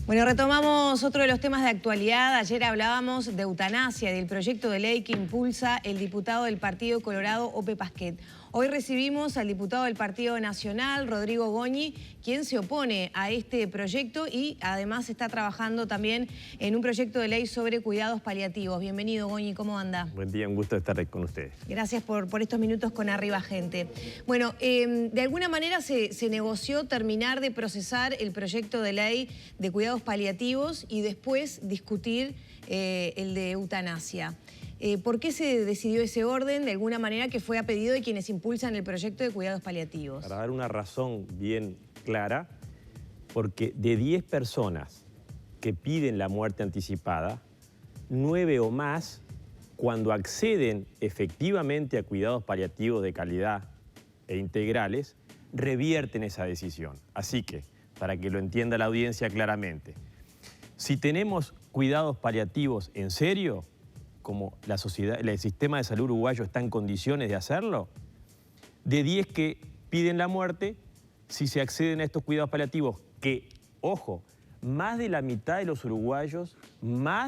Bueno, retomamos otro de los temas de actualidad. Ayer hablábamos de eutanasia, del proyecto de ley que impulsa el diputado del Partido Colorado, Ope Pasquet. Hoy recibimos al diputado del Partido Nacional, Rodrigo Goñi, quien se opone a este proyecto y además está trabajando también en un proyecto de ley sobre cuidados paliativos. Bienvenido, Goñi, ¿cómo anda? Buen día, un gusto estar con ustedes. Gracias por estos minutos con Arriba Gente. Bueno, de alguna manera se negoció terminar de procesar el proyecto de ley de cuidados paliativos y después discutir el de eutanasia. ¿Por qué se decidió ese orden? De alguna manera que fue a pedido de quienes impulsan el proyecto de cuidados paliativos. Para dar una razón bien clara, porque de 10 personas que piden la muerte anticipada, 9 o más, cuando acceden efectivamente a cuidados paliativos de calidad e integrales, revierten esa decisión. Así que, para que lo entienda la audiencia claramente, si tenemos cuidados paliativos en serio, como la sociedad, el sistema de salud uruguayo está en condiciones de hacerlo, de 10 que piden la muerte, si se acceden a estos cuidados paliativos, que, ojo, más de la mitad de los uruguayos no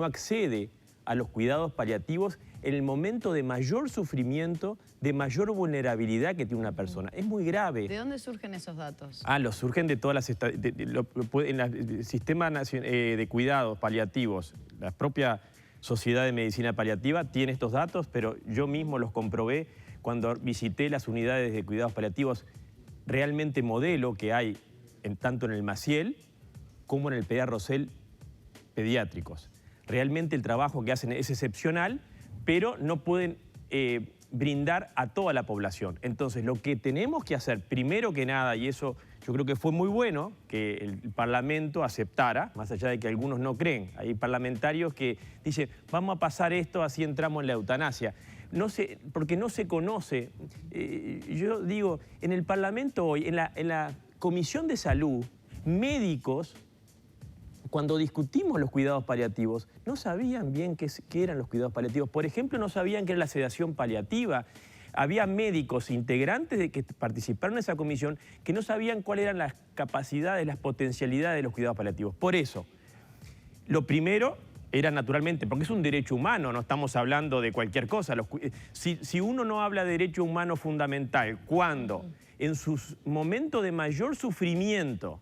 accede a los cuidados paliativos en el momento de mayor sufrimiento, de mayor vulnerabilidad que tiene una persona. Es muy grave. ¿De dónde surgen esos datos? Los surgen de todas las... en el sistema de cuidados paliativos, la propia Sociedad de Medicina Paliativa tiene estos datos, pero yo mismo los comprobé cuando visité las unidades de cuidados paliativos realmente modelo que hay tanto en el Maciel como en el PDA Rosell pediátricos. Realmente el trabajo que hacen es excepcional, pero no pueden brindar a toda la población. Entonces, lo que tenemos que hacer, primero que nada, y eso yo creo que fue muy bueno que el Parlamento aceptara, más allá de que algunos no creen. Hay parlamentarios que dicen, vamos a pasar esto, así entramos en la eutanasia. No sé, porque no se conoce. Yo digo, en el Parlamento hoy, en la Comisión de Salud, médicos, cuando discutimos los cuidados paliativos, no sabían bien qué eran los cuidados paliativos. Por ejemplo, no sabían qué era la sedación paliativa. Había médicos integrantes de que participaron en esa comisión que no sabían cuáles eran las capacidades, las potencialidades de los cuidados paliativos. Por eso, lo primero era naturalmente, porque es un derecho humano, no estamos hablando de cualquier cosa. Si uno no habla de derecho humano fundamental, cuando en sus momentos de mayor sufrimiento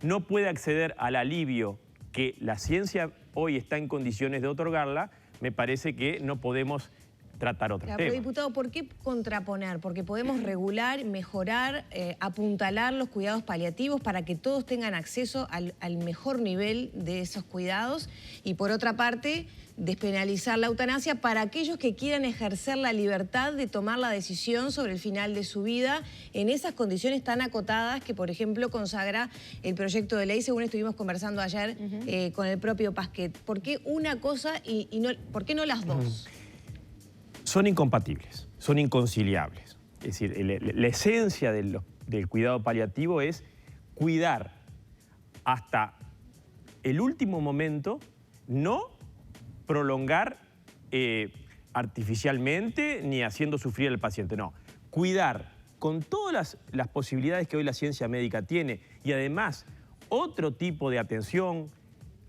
no puede acceder al alivio que la ciencia hoy está en condiciones de otorgarla, me parece que no podemos tratar otros temas. Pero, diputado, ¿por qué contraponer? Porque podemos regular, mejorar, apuntalar los cuidados paliativos para que todos tengan acceso al mejor nivel de esos cuidados y, por otra parte, despenalizar la eutanasia para aquellos que quieran ejercer la libertad de tomar la decisión sobre el final de su vida en esas condiciones tan acotadas que, por ejemplo, consagra el proyecto de ley, según estuvimos conversando ayer con el propio Pasquet. ¿Por qué una cosa y no, por qué no las dos? Son incompatibles, son inconciliables. Es decir, la esencia del cuidado paliativo es cuidar hasta el último momento, no prolongar artificialmente ni haciendo sufrir al paciente, no. Cuidar con todas las posibilidades que hoy la ciencia médica tiene y además otro tipo de atención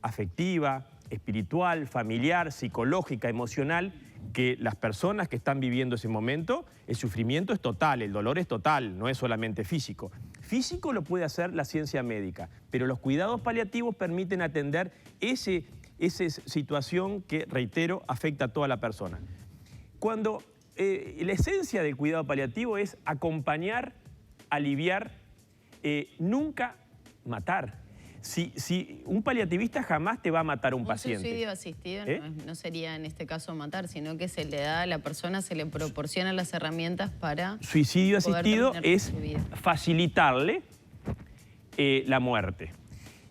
afectiva, espiritual, familiar, psicológica, emocional, que las personas que están viviendo ese momento, el sufrimiento es total, el dolor es total, no es solamente físico. Físico lo puede hacer la ciencia médica, pero los cuidados paliativos permiten atender esa situación que, reitero, afecta a toda la persona. Cuando la esencia del cuidado paliativo es acompañar, aliviar, nunca matar. Si un paliativista jamás te va a matar a un paciente. Un suicidio asistido no sería en este caso matar, sino que se le da a la persona, se le proporcionan las herramientas para... Suicidio asistido es facilitarle la muerte.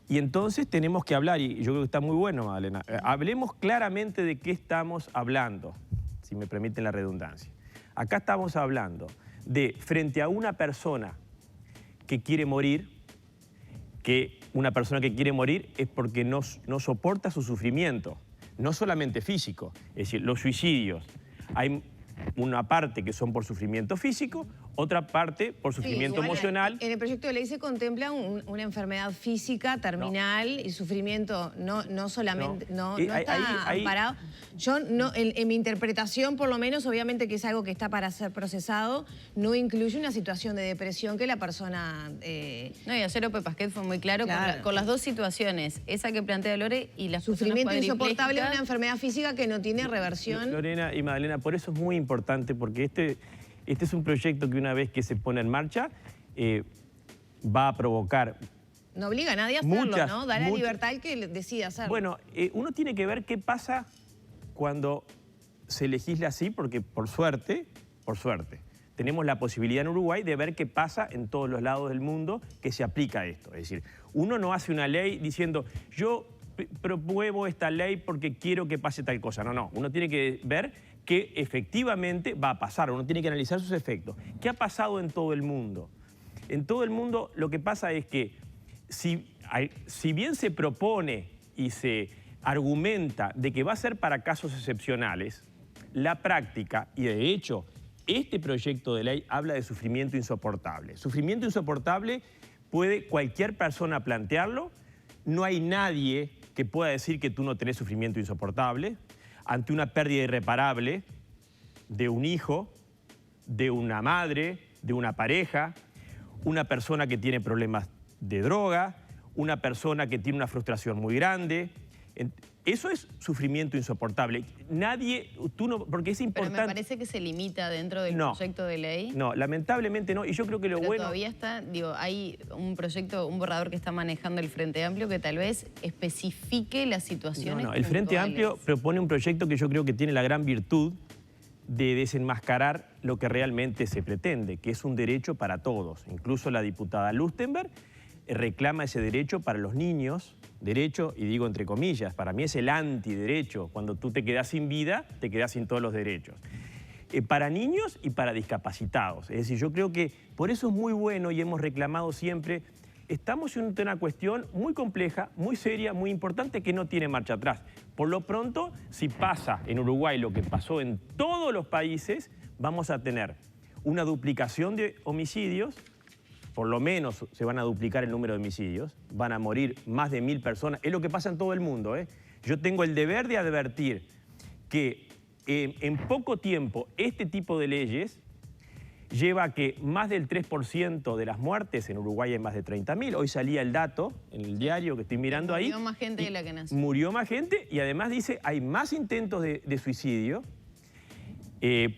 Y entonces tenemos que hablar, y yo creo que está muy bueno, Magdalena, hablemos claramente de qué estamos hablando, si me permiten la redundancia. Acá estamos hablando de, frente a una persona que quiere morir, que una persona que quiere morir es porque no soporta su sufrimiento, no solamente físico. Es decir, los suicidios, hay una parte que son por sufrimiento físico, otra parte por sufrimiento igual, emocional. En el proyecto de ley se contempla una enfermedad física terminal y sufrimiento no solamente, no está amparado. Yo, en mi interpretación, por lo menos, obviamente que es algo que está para ser procesado, no incluye una situación de depresión que la persona... No, y ayer Ope Pasquet fue muy claro, con las dos situaciones, esa que plantea Lore y las sufrimiento insoportable de una enfermedad física que no tiene reversión. Lorena y Magdalena, por eso es muy importante, porque este es un proyecto que una vez que se pone en marcha va a provocar... No obliga a nadie a hacerlo, ¿no? Da la libertad al que decida hacerlo. Bueno, uno tiene que ver qué pasa cuando se legisla así, porque por suerte, tenemos la posibilidad en Uruguay de ver qué pasa en todos los lados del mundo que se aplica esto. Es decir, uno no hace una ley diciendo, yo promuevo esta ley porque quiero que pase tal cosa. No, uno tiene que ver que efectivamente va a pasar, uno tiene que analizar sus efectos. ¿Qué ha pasado en todo el mundo? En todo el mundo lo que pasa es que si bien se propone y se argumenta de que va a ser para casos excepcionales, la práctica, y de hecho este proyecto de ley habla de sufrimiento insoportable. Sufrimiento insoportable puede cualquier persona plantearlo, no hay nadie que pueda decir que tú no tenés sufrimiento insoportable ante una pérdida irreparable de un hijo, de una madre, de una pareja, una persona que tiene problemas de droga, una persona que tiene una frustración muy grande. Eso es sufrimiento insoportable. Porque es importante... Pero me parece que se limita dentro del proyecto de ley. No, lamentablemente no. Y yo creo que lo bueno... todavía está, hay un proyecto, un borrador que está manejando el Frente Amplio que tal vez especifique las situaciones. El Frente Amplio propone un proyecto que yo creo que tiene la gran virtud de desenmascarar lo que realmente se pretende, que es un derecho para todos. Incluso la diputada Lustenberg reclama ese derecho para los niños, derecho, y digo entre comillas, para mí es el antiderecho. Cuando tú te quedas sin vida, te quedas sin todos los derechos. Para niños y para discapacitados. Es decir, yo creo que por eso es muy bueno y hemos reclamado siempre, estamos en una cuestión muy compleja, muy seria, muy importante que no tiene marcha atrás. Por lo pronto, si pasa en Uruguay lo que pasó en todos los países, vamos a tener una duplicación de homicidios. Por lo menos se van a duplicar el número de homicidios, van a morir más de 1000 personas. Es lo que pasa en todo el mundo, ¿eh? Yo tengo el deber de advertir que en poco tiempo este tipo de leyes lleva a que más del 3% de las muertes, en Uruguay hay más de 30.000, hoy salía el dato en el diario que estoy mirando ahí. Murió más gente de la que nació. Murió más gente y además dice hay más intentos de suicidio.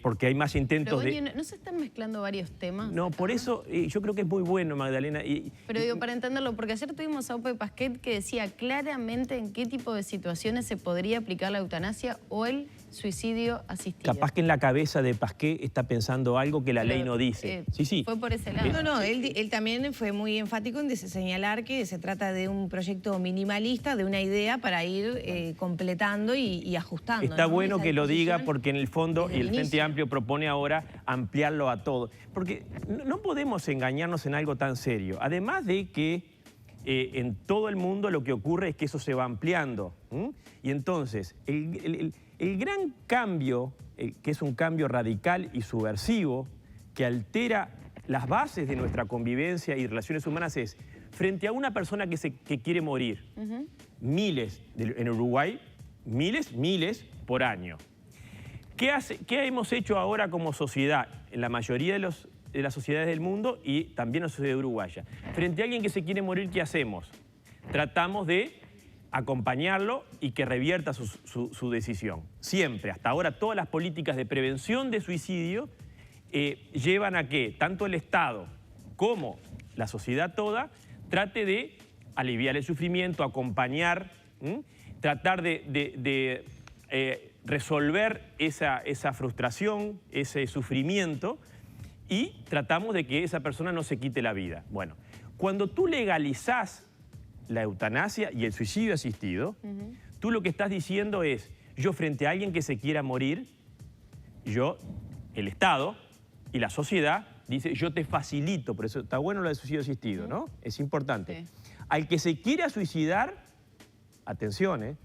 Porque hay más intentos ¿No se están mezclando varios temas? No, por eso yo creo que es muy bueno, Magdalena. Pero digo, para entenderlo, porque ayer tuvimos a Ope Pasquet que decía claramente en qué tipo de situaciones se podría aplicar la eutanasia o el suicidio asistido. Capaz que en la cabeza de Pasquet está pensando algo que la ley no dice. Sí. Fue por ese lado. No, él también fue muy enfático en señalar que se trata de un proyecto minimalista, de una idea para ir completando y ajustando. Está bueno que lo diga porque en el fondo, y el Frente Amplio propone ahora ampliarlo a todo. Porque no podemos engañarnos en algo tan serio. Además de que en todo el mundo lo que ocurre es que eso se va ampliando. Y entonces, el gran cambio, que es un cambio radical y subversivo, que altera las bases de nuestra convivencia y relaciones humanas es, frente a una persona que quiere morir, miles, en Uruguay, miles por año. ¿Qué hemos hecho ahora como sociedad en la mayoría de las sociedades del mundo y también en la sociedad uruguaya? Frente a alguien que se quiere morir, ¿qué hacemos? Tratamos de acompañarlo y que revierta su decisión. Siempre, hasta ahora, todas las políticas de prevención de suicidio llevan a que tanto el Estado como la sociedad toda trate de aliviar el sufrimiento, acompañar, tratar de resolver esa frustración, ese sufrimiento, y tratamos de que esa persona no se quite la vida. Bueno, cuando tú legalizás la eutanasia y el suicidio asistido, tú lo que estás diciendo es, yo frente a alguien que se quiera morir, el Estado y la sociedad, dice, yo te facilito, por eso está bueno lo del suicidio asistido, ¿no? Es importante. Sí. Al que se quiera suicidar, atención,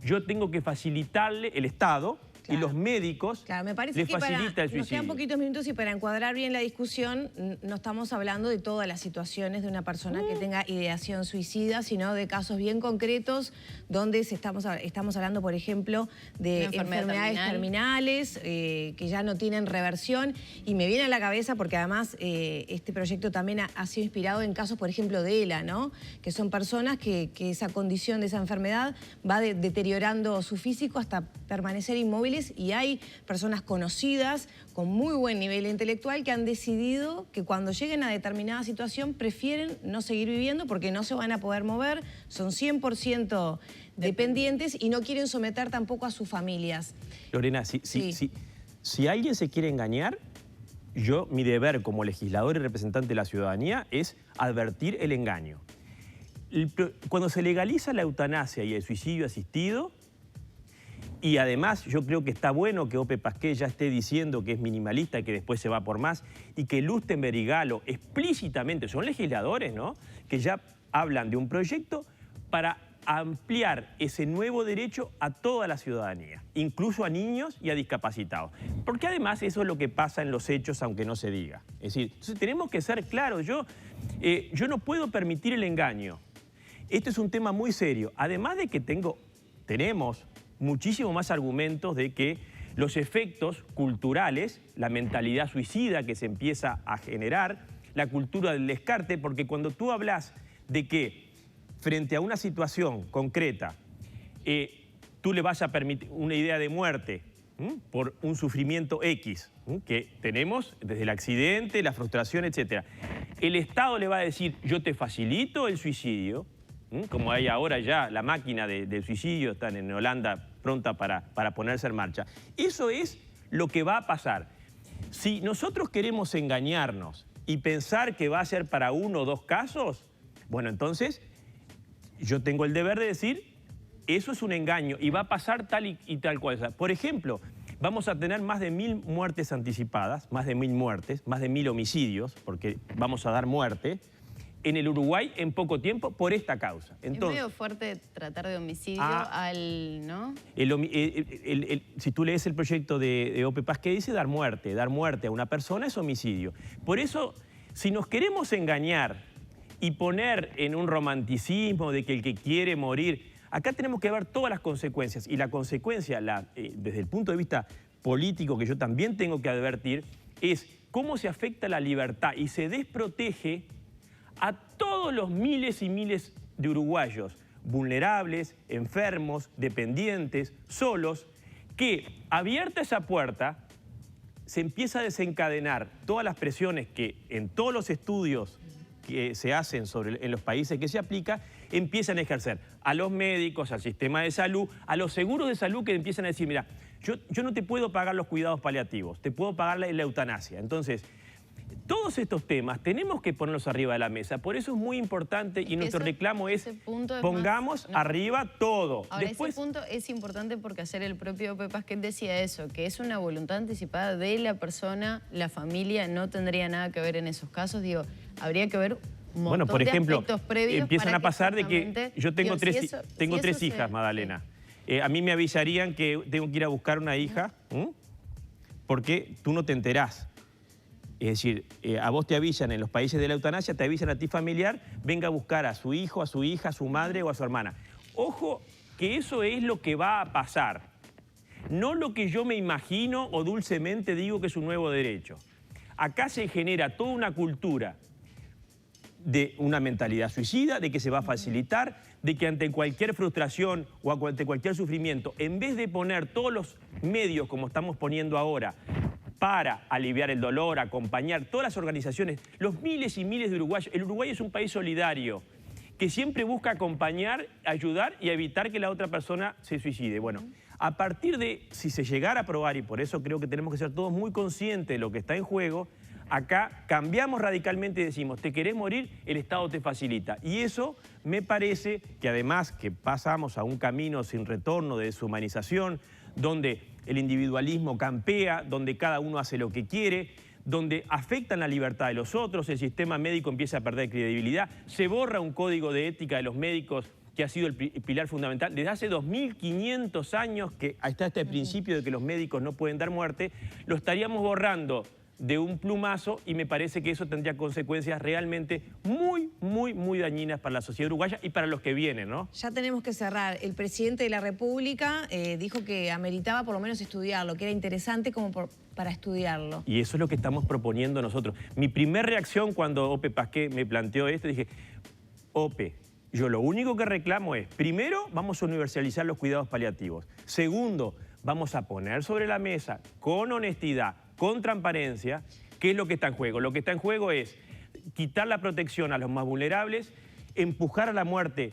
yo tengo que facilitarle, el Estado, Y los médicos Claro, me parece les que facilita el nos quedan suicidio. poquitos minutos y para encuadrar bien la discusión, no estamos hablando de todas las situaciones de una persona que tenga ideación suicida, sino de casos bien concretos donde estamos hablando, por ejemplo, de enfermedades terminales que ya no tienen reversión. Y me viene a la cabeza porque además este proyecto también ha sido inspirado en casos, por ejemplo, de ELA, ¿no? Que son personas que esa condición de esa enfermedad va deteriorando su físico hasta permanecer inmóviles, y hay personas conocidas con muy buen nivel intelectual que han decidido que cuando lleguen a determinada situación prefieren no seguir viviendo porque no se van a poder mover, son 100% dependientes y no quieren someter tampoco a sus familias. Lorena, si alguien se quiere engañar, mi deber como legislador y representante de la ciudadanía es advertir el engaño. Cuando se legaliza la eutanasia y el suicidio asistido, y además yo creo que está bueno que Ope Pasquet ya esté diciendo que es minimalista y que después se va por más, y que Lustenberg y Galo explícitamente, son legisladores, ¿no?, que ya hablan de un proyecto para ampliar ese nuevo derecho a toda la ciudadanía, incluso a niños y a discapacitados. Porque además eso es lo que pasa en los hechos, aunque no se diga. Es decir, entonces tenemos que ser claros. Yo no puedo permitir el engaño. Este es un tema muy serio. Además de que tenemos muchísimo más argumentos de que los efectos culturales, la mentalidad suicida que se empieza a generar, la cultura del descarte, porque cuando tú hablas de que frente a una situación concreta, tú le vas a permitir una idea de muerte por un sufrimiento X, que tenemos desde el accidente, la frustración, etc. El Estado le va a decir, yo te facilito el suicidio, como hay ahora ya la máquina de suicidio, están en Holanda pronta para ponerse en marcha. Eso es lo que va a pasar. Si nosotros queremos engañarnos y pensar que va a ser para 1 o 2 casos, bueno, entonces yo tengo el deber de decir, eso es un engaño y va a pasar tal y tal cual. Por ejemplo, vamos a tener más de 1000 muertes anticipadas, más de 1000 muertes, más de 1000 homicidios, porque vamos a dar muerte en el Uruguay en poco tiempo por esta causa. Entonces, es medio fuerte tratar de homicidio ¿no? Si tú lees el proyecto de Ope Pasquet, dice dar muerte a una persona es homicidio. Por eso, si nos queremos engañar y poner en un romanticismo de que el que quiere morir, acá tenemos que ver todas las consecuencias. Y la consecuencia, desde el punto de vista político, que yo también tengo que advertir, es cómo se afecta la libertad y se desprotege a todos los miles y miles de uruguayos vulnerables, enfermos, dependientes, solos, que abierta esa puerta se empieza a desencadenar todas las presiones que en todos los estudios que se hacen en los países que se aplica, empiezan a ejercer a los médicos, al sistema de salud, a los seguros de salud, que empiezan a decir, mira, yo no te puedo pagar los cuidados paliativos, te puedo pagar la eutanasia. Entonces, todos estos temas tenemos que ponerlos arriba de la mesa. Por eso es muy importante y nuestro reclamo es pongamos arriba todo. Ahora, ese punto es importante porque ayer el propio Ope Pasquet decía eso, que es una voluntad anticipada de la persona, la familia no tendría nada que ver en esos casos. Digo, habría que ver un montón por ejemplo, de aspectos previos. Empiezan a pasar de que yo tengo tres hijas, Magdalena. A mí me avisarían que tengo que ir a buscar una hija porque tú no te enterás. Es decir, a vos te avisan en los países de la eutanasia, te avisan a ti familiar, venga a buscar a su hijo, a su hija, a su madre o a su hermana. Ojo, que eso es lo que va a pasar. No lo que yo me imagino o dulcemente digo que es un nuevo derecho. Acá se genera toda una cultura de una mentalidad suicida, de que se va a facilitar, de que ante cualquier frustración o ante cualquier sufrimiento, en vez de poner todos los medios como estamos poniendo ahora, para aliviar el dolor, acompañar todas las organizaciones, los miles y miles de uruguayos. El Uruguay es un país solidario que siempre busca acompañar, ayudar y evitar que la otra persona se suicide. Bueno, a partir de, si se llegara a aprobar, y por eso creo que tenemos que ser todos muy conscientes de lo que está en juego, acá cambiamos radicalmente y decimos, ¿te querés morir? El Estado te facilita. Y eso me parece que además que pasamos a un camino sin retorno de deshumanización, donde el individualismo campea, donde cada uno hace lo que quiere, donde afectan la libertad de los otros, el sistema médico empieza a perder credibilidad, se borra un código de ética de los médicos que ha sido el pilar fundamental. Desde hace 2500 años que está este principio de que los médicos no pueden dar muerte, lo estaríamos borrando de un plumazo y me parece que eso tendría consecuencias realmente muy dañinas para la sociedad uruguaya y para los que vienen, ¿no? Ya tenemos que cerrar. El presidente de la República dijo que ameritaba por lo menos estudiarlo, que era interesante como para estudiarlo. Y eso es lo que estamos proponiendo nosotros. Mi primer reacción cuando Ope Pasquet me planteó esto, dije, Ope, yo lo único que reclamo es, primero, vamos a universalizar los cuidados paliativos. Segundo, vamos a poner sobre la mesa, con honestidad, con transparencia, ¿qué es lo que está en juego? Lo que está en juego es quitar la protección a los más vulnerables, empujar a la muerte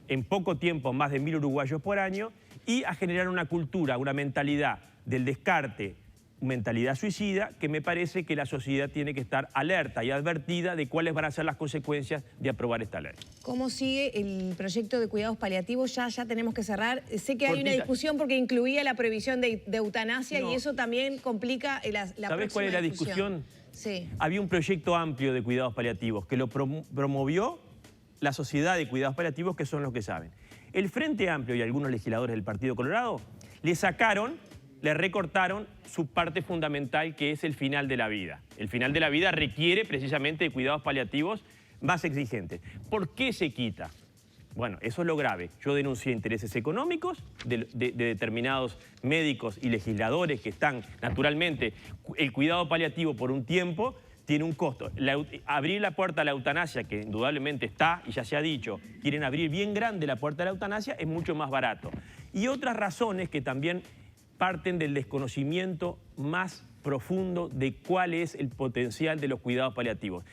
en poco tiempo más de 1000 uruguayos por año y a generar una cultura, una mentalidad del descarte, mentalidad suicida, que me parece que la sociedad tiene que estar alerta y advertida de cuáles van a ser las consecuencias de aprobar esta ley. ¿Cómo sigue el proyecto de cuidados paliativos? Ya tenemos que cerrar. Sé que hay una discusión porque incluía la prohibición de eutanasia y eso también complica la ¿Sabés cuál es la discusión? Sí. Había un proyecto amplio de cuidados paliativos que lo promovió la Sociedad de Cuidados Paliativos, que son los que saben. El Frente Amplio y algunos legisladores del Partido Colorado le recortaron su parte fundamental, que es el final de la vida. El final de la vida requiere precisamente de cuidados paliativos más exigentes. ¿Por qué se quita? Bueno, eso es lo grave. Yo denuncié intereses económicos de determinados médicos y legisladores que están, naturalmente, el cuidado paliativo por un tiempo tiene un costo. Abrir la puerta a la eutanasia, que indudablemente está, y ya se ha dicho, quieren abrir bien grande la puerta a la eutanasia, es mucho más barato. Y otras razones que también parten del desconocimiento más profundo de cuál es el potencial de los cuidados paliativos.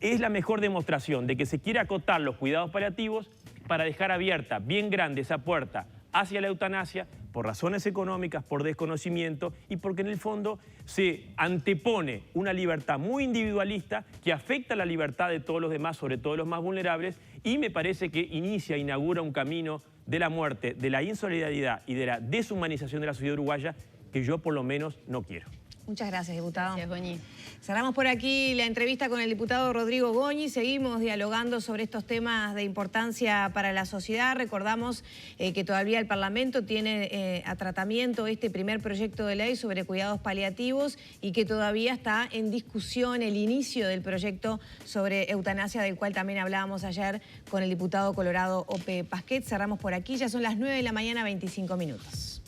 Es la mejor demostración de que se quiere acotar los cuidados paliativos para dejar abierta bien grande esa puerta hacia la eutanasia por razones económicas, por desconocimiento y porque en el fondo se antepone una libertad muy individualista que afecta la libertad de todos los demás, sobre todo los más vulnerables, y me parece que inaugura un camino de la muerte, de la insolidaridad y de la deshumanización de la sociedad uruguaya que yo por lo menos no quiero. Muchas gracias, diputado. Gracias, Goñi. Cerramos por aquí la entrevista con el diputado Rodrigo Goñi. Seguimos dialogando sobre estos temas de importancia para la sociedad. Recordamos que todavía el Parlamento tiene a tratamiento este primer proyecto de ley sobre cuidados paliativos y que todavía está en discusión el inicio del proyecto sobre eutanasia, del cual también hablábamos ayer con el diputado colorado Ope Pasquet. Cerramos por aquí, ya son las 9 de la mañana, 25 minutos.